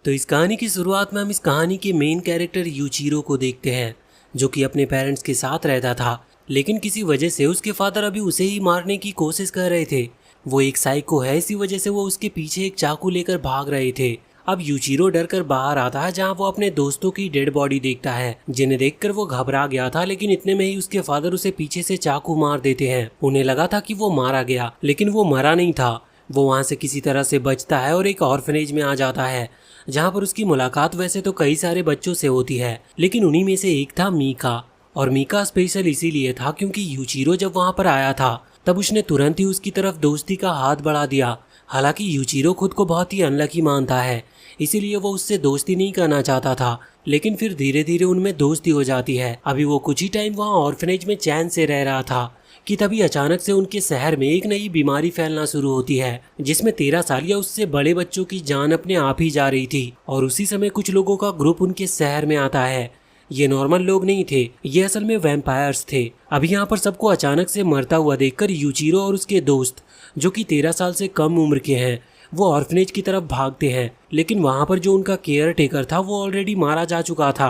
तो इस कहानी की शुरुआत में हम इस कहानी के मेन कैरेक्टर यूचिरो को देखते हैं, जो कि अपने पेरेंट्स के साथ रहता था। लेकिन किसी वजह से उसके फादर अभी उसे ही मारने की कोशिश कर रहे थे। वो एक साइको है, इसी वजह से वो उसके पीछे एक चाकू लेकर भाग रहे थे। अब यूचिरो डर कर बाहर आता है, जहाँ वो अपने दोस्तों की डेड बॉडी देखता है, जिन्हें देखकर वो घबरा गया था। लेकिन इतने में ही उसके फादर उसे पीछे से चाकू मार देते हैं। उन्हें लगा था कि वो मारा गया, लेकिन वो मरा नहीं था। वो वहाँ से किसी तरह से बचता है और एक ऑर्फनेज में आ जाता है, जहाँ पर उसकी मुलाकात वैसे तो कई सारे बच्चों से होती है, लेकिन उन्हीं में से एक था मीका। और मीका स्पेशल इसीलिए था क्योंकि यूचिरो जब वहाँ पर आया था तब उसने तुरंत ही उसकी तरफ दोस्ती का हाथ बढ़ा दिया। हालांकि यूचिरो खुद को बहुत ही अनलकी मानता है, इसीलिए वो उससे दोस्ती नहीं करना चाहता था। लेकिन फिर धीरे धीरे उनमें दोस्ती हो जाती है। अभी वो कुछ ही टाइम वहाँ ऑर्फनेज में चैन से रह रहा था कि तभी अचानक से उनके शहर में एक नई बीमारी फैलना शुरू होती है, जिसमें 13 साल या उससे बड़े बच्चों की जान अपने आप ही जा रही थी। और उसी समय कुछ लोगों का ग्रुप उनके शहर में आता है। ये नॉर्मल लोग नहीं थे, ये असल में वैम्पायर्स थे। अभी यहाँ पर सबको अचानक से मरता हुआ देखकर यूचिरो और उसके दोस्त, जो कि 13 साल से कम उम्र के हैं, वो ऑर्फनेज की तरफ भागते हैं। लेकिन वहाँ पर जो उनका केयर टेकर था वो ऑलरेडी मारा जा चुका था।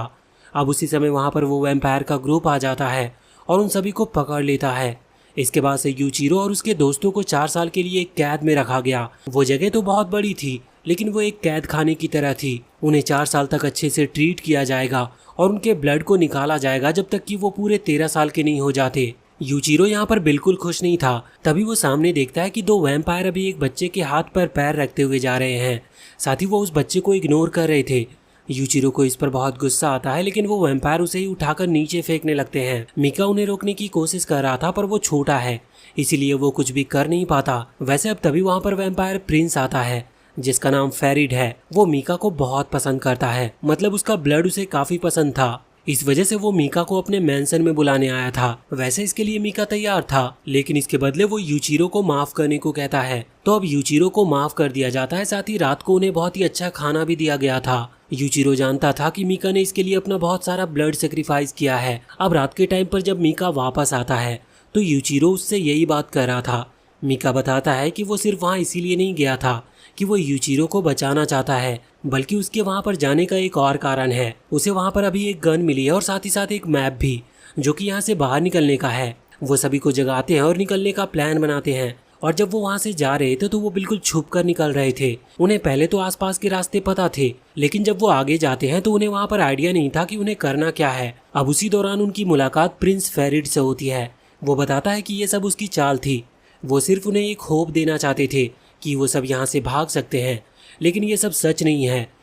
अब उसी समय वहाँ पर वो वैम्पायर का ग्रुप आ जाता है और उन सभी को पकड़ लेता है। इसके बाद से यूचिरो और उसके दोस्तों को 4 साल के लिए एक कैद में रखा गया। वो जगह तो बहुत बड़ी थी, लेकिन वो एक कैद खाने की तरह थी। उन्हें 4 साल तक अच्छे से ट्रीट किया जाएगा और उनके ब्लड को निकाला जाएगा जब तक कि वो पूरे 13 साल के नहीं हो जाते। यूचिरो यहाँ पर बिल्कुल खुश नहीं था। तभी वो सामने देखता है कि 2 वैम्पायर अभी एक बच्चे के हाथ पर पैर रखते हुए जा रहे हैं। साथ ही वो उस बच्चे को इग्नोर कर रहे थे। यूचिरो को इस पर बहुत गुस्सा आता है, लेकिन वो वैम्पायर उसे ही उठाकर नीचे फेंकने लगते हैं। मीका उन्हें रोकने की कोशिश कर रहा था, पर वो छोटा है, इसीलिए वो कुछ भी कर नहीं पाता। वैसे अब तभी वहाँ पर वैम्पायर प्रिंस आता है, जिसका नाम फेरिड है। वो मीका को बहुत पसंद करता है, मतलब उसका ब्लड उसे काफी पसंद था। इस वजह से वो मीका को अपने मैंसन में बुलाने आया था। वैसे इसके लिए मीका तैयार था, लेकिन इसके बदले वो यूचिरो को माफ करने को कहता है। तो अब यूचिरो को माफ कर दिया जाता है। साथ ही रात को उन्हें बहुत ही अच्छा खाना भी दिया गया था। यूचिरो जानता था कि मीका ने इसके लिए अपना बहुत सारा ब्लड सेक्रीफाइस किया है। अब रात के टाइम पर जब मीका वापस आता है तो यूचिरो उससे यही बात कर रहा था। मीका बताता है कि वो सिर्फ वहाँ इसीलिए नहीं गया था कि वो यूचिरो को बचाना चाहता है, बल्कि उसके वहाँ पर जाने का एक और कारण है। उसे वहाँ पर अभी एक गन मिली है और साथ ही साथ एक मैप भी, जो कि यहाँ से बाहर निकलने का है। वो सभी को जगाते हैं और निकलने का प्लान बनाते हैं। और जब वो वहाँ से जा रहे थे तो वो बिल्कुल छुप कर निकल रहे थे। उन्हें पहले तो आसपास के रास्ते पता थे, लेकिन जब वो आगे जाते हैं तो उन्हें वहाँ पर आइडिया नहीं था कि उन्हें करना क्या है। अब उसी दौरान उनकी मुलाकात प्रिंस फेरिड से होती है। वो बताता है कि ये सब उसकी चाल थी। वो सिर्फ उन्हें एक होप देना चाहते थे कि वो सब यहाँ से भाग सकते हैं, लेकिन ये सब सच नहीं है।